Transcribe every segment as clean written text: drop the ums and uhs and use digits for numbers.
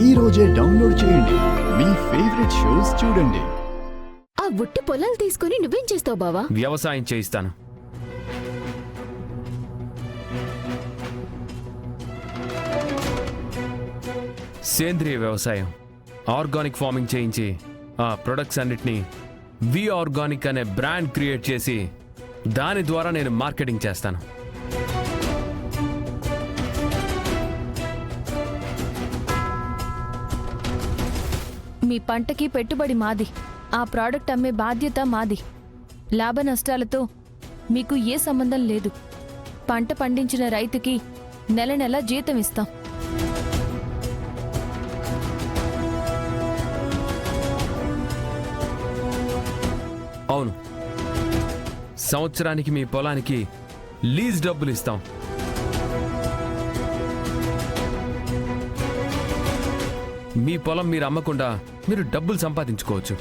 ఈ రోజే డౌన్లోడ్ చేయండి. మీ ఫేవరెట్ షోస్ చూడండి. ఆ బుట్టి పొలాలు తీసుకుని నువ్వేం చేస్తావు బావా? వ్యవసాయం చేయిస్తాను. సేంద్రియ వ్యవసాయం, ఆర్గానిక్ ఫార్మింగ్ చేయించి ఆ ప్రొడక్ట్స్ అన్నిటినీ వి ఆర్గానిక్ అనే బ్రాండ్ క్రియేట్ చేసి దాని ద్వారా నేను మార్కెటింగ్ చేస్తాను. మీ పంటకి పెట్టుబడి మాది, ఆ ప్రోడక్ట్ అమ్మే బాధ్యత మాది. లాభ నష్టాలతో మీకు ఏ సంబంధం లేదు. పంట పండించిన రైతుకి నెల నెల జీతం ఇస్తాం. అవును, సంవత్సరానికి మీ పొలానికి లీజ్ డబ్బులు ఇస్తాం. మీ పొలం మీరు అమ్మకుండా మీరు డబ్బులు సంపాదించుకోవచ్చు.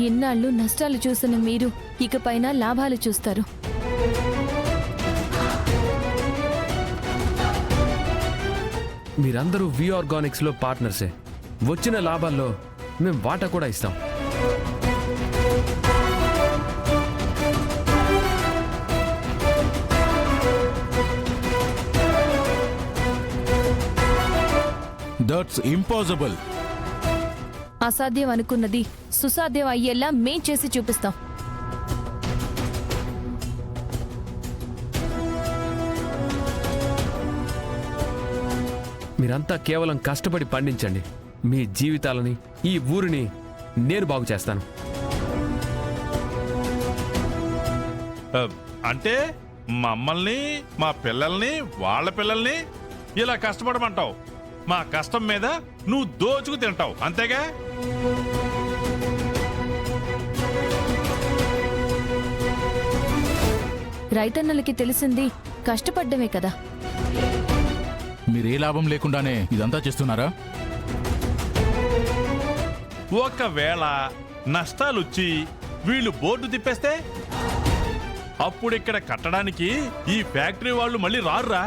ఇన్నాళ్ళు నష్టాలు చూసిన మీరు ఇకపైన లాభాలు చూస్తారు. మీరందరూ వి ఆర్గానిక్స్లో పార్ట్నర్సే. వచ్చిన లాభాల్లో మేము వాటా కూడా ఇస్తాం. That's impossible. అసాధ్యం అనుకున్నది సుసాధ్యం అయ్యేలా మేం చేసి చూపిస్తాం. మీరంతా కేవలం కష్టపడి పండించండి. మీ జీవితాలని, ఈ ఊరిని నేను బాగు చేస్తాను. అంటే మమ్మల్ని, మా పిల్లల్ని, వాళ్ళ పిల్లల్ని ఇలా కష్టపడమంటావు. మా కష్టం మీద నువ్వు దోచుకు తింటావు, అంతేగా? రైతన్నలకి తెలిసింది కష్టపడ్డమే కదా. మీరే లాభం లేకుండానే ఇదంతా చేస్తున్నారా? ఒకవేళ నష్టాలొచ్చి వీళ్ళు బోర్డు తిప్పేస్తే అప్పుడు ఇక్కడ కట్టడానికి ఈ ఫ్యాక్టరీ వాళ్ళు మళ్ళీ రారురా.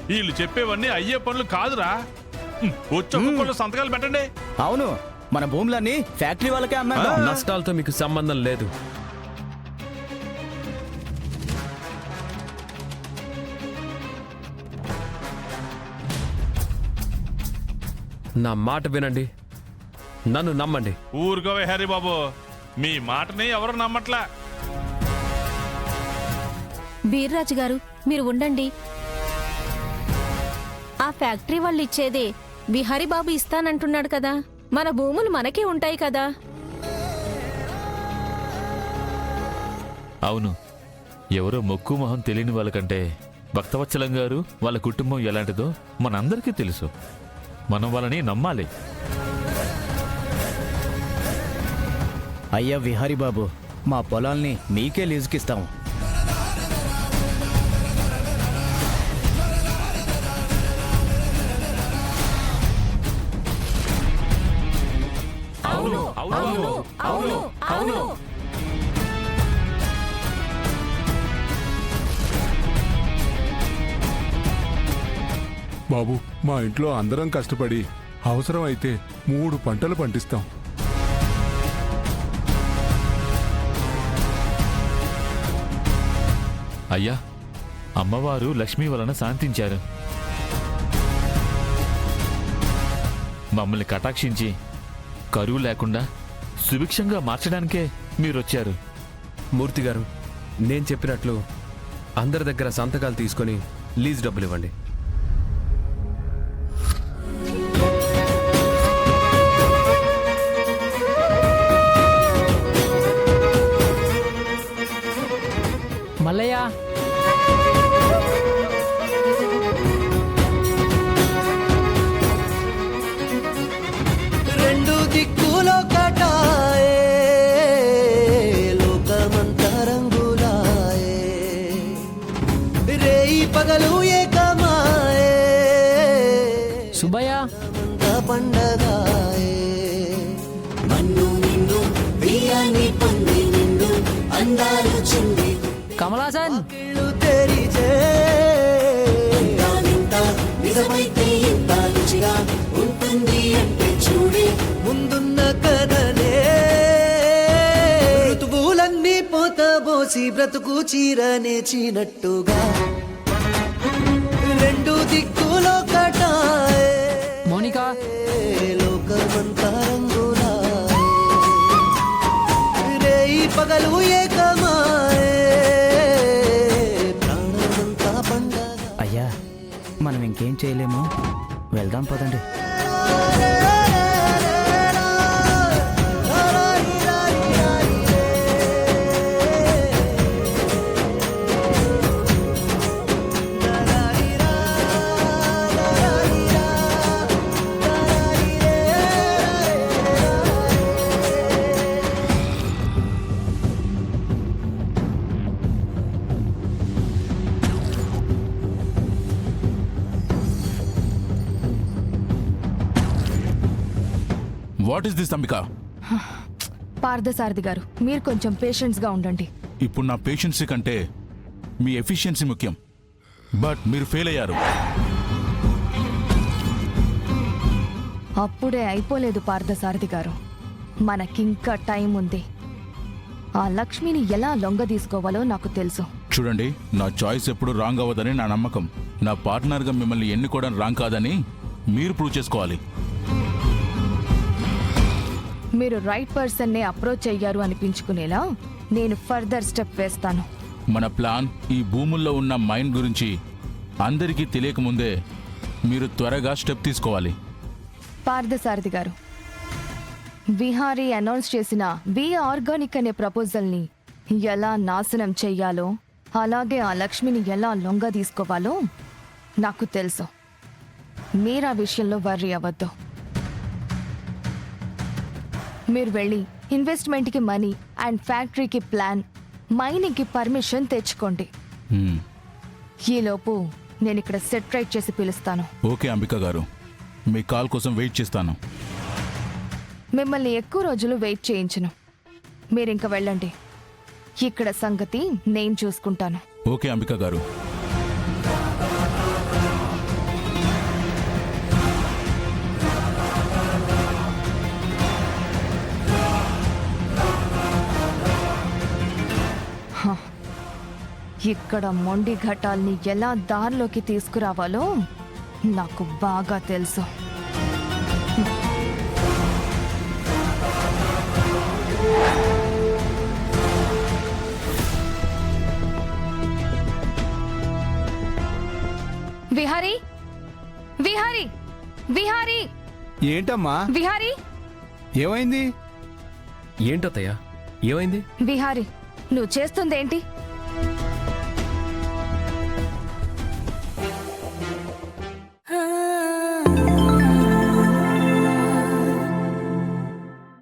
వీళ్ళు చెప్పేవన్నీ అయ్యే పనులు కాదురా. వచ్చొక్కళ్ళు సంతకాలు పెట్టండి. అవును, మన భూములన్నీ ఫ్యాక్టరీ వాళ్ళకే అమ్మా. నష్టాలతో మీకు సంబంధం లేదు. నా మాట వినండి, నన్ను నమ్మండి. ఊరుకోవే హరి బాబు, మీ మాటని ఎవరు నమ్మట్లా. బీర్రాజు గారు, మీరు ఉండండి. ఆ ఫ్యాక్టరీ వాళ్ళు ఇచ్చేదే బిహారీబాబు ఇస్తానంటున్నాడు కదా. మన భూములు మనకే ఉంటాయి కదా. అవును, ఎవరో మొక్కు మొహం తెలియని వాళ్ళకంటే భక్తవత్సలం గారు వాళ్ళ కుటుంబం ఎలాంటిదో మనందరికీ తెలుసు. మనం వాళ్ళని నమ్మాలి. అయ్యా విహారీ బాబు, మా పొలాల్ని మీకే లీజుకిస్తాం. అవును అవును అవును అవును. బాబు, మా ఇంట్లో అందరం కష్టపడి అవసరం అయితే 3 పంటలు పండిస్తాం. అయ్యా, అమ్మవారు లక్ష్మీ వలన శాంతించారు. మమ్మల్ని కటాక్షించి కరువు లేకుండా సుభిక్షంగా మార్చడానికే మీరొచ్చారు. మూర్తి గారు, నేను చెప్పినట్లు అందరి దగ్గర సంతకాలు తీసుకొని లీజ్ డబ్బులు ఇవ్వండి. మల్లయ్య, రెండు దిక్కులో కటాయే, లోకమంత రంగులాయే, రేయి పగలు ఏకమా అందాన్ని పొంది నిండు అందాలు చింది కమలాసన్ కళ్ళు తెరిచే వింత నిజమైతే ఇంత రుచిగా ఉంటుంది అంటే చూడే ముందున్న కథనే ఋతువులన్నీ పోతబోసి బ్రతుకు చీరనేచినట్టుగా రెండు దిక్కులో కటాయే మోనికా లోకమంతా రంగులాయే రేయి పగలు ఏకమాయే ప్రాణమంతా పండగ అయ్యా మనం ఇంకేం చేయలేము వెళ్దాం పదండి what is this Ambika? Parthasarathi గారు మీరు కొంచెం పేషెన్స్గా ఉండండి. ఇప్పుడు నా పేషెన్సీ కంటే మీ ఎఫిషియన్సీ ముఖ్యం. బట్ మీరు ఫెయిల్ అయ్యారు. అప్పుడే అయిపోలేదు పార్థసారథి గారు, మనకింకా టైం ఉంది. ఆ లక్ష్మిని ఎలా లొంగ తీసుకోవాలో నాకు తెలుసు. చూడండి, నా చాయిస్ ఎప్పుడు రాంగ్ అవ్వదని నా నమ్మకం. నా పార్ట్నర్గా మిమ్మల్ని ఎన్నుకోవడం రాంగ్ కాదని మీరు ప్రూవ్ చేసుకోవాలి. మీరు రైట్ పర్సన్నే అప్రోచ్ అయ్యారు అనిపించుకునేలా నేను ఫర్దర్ స్టెప్ వేస్తాను. మన ప్లాన్ ఈ భూముల్లో ఉన్న మైన్ గురించి అందరికీ తెలియకముందే మీరు త్వరగా స్టెప్ తీసుకోవాలి. పార్థసారథి గారు, విహారీ అనౌన్స్ చేసిన వి ఆర్గానిక్ అనే ప్రపోజల్ని ఎలా నాశనం చెయ్యాలో, అలాగే ఆ లక్ష్మిని ఎలా లొంగ తీసుకోవాలో నాకు తెలుసు. మీరు ఆ విషయంలో వర్రీ అవ్వద్దు. మీరు వెళ్ళి ఇన్వెస్ట్మెంట్కి మనీ అండ్ ఫ్యాక్టరీకి ప్లాన్, మైనింగ్కి పర్మిషన్ తెచ్చుకోండి. ఈలోపు నేను ఇక్కడ సెట్ రైట్ చేసి పిలుస్తాను. ఓకే అంబిక గారు, మీ కాల్ కోసం వెయిట్ చేస్తాను. మిమ్మల్ని ఎక్కువ రోజులు వెయిట్ చేయించను. మీరింక వెళ్ళండి. ఇక్కడ సంగతి నేను చూసుకుంటాను. ఓకే అంబిక గారు. ఇక్కడ మొండి ఘటాల్ని ఎలా దారిలోకి తీసుకురావాలో నాకు బాగా తెలుసు. విహారీ, విహారీ, విహారీ, ఏంటమ్మా విహారీ, ఏమైంది? ఏంటత్తయ్యా ఏమైంది? విహారీ, నువ్వు చేస్తుందేంటి?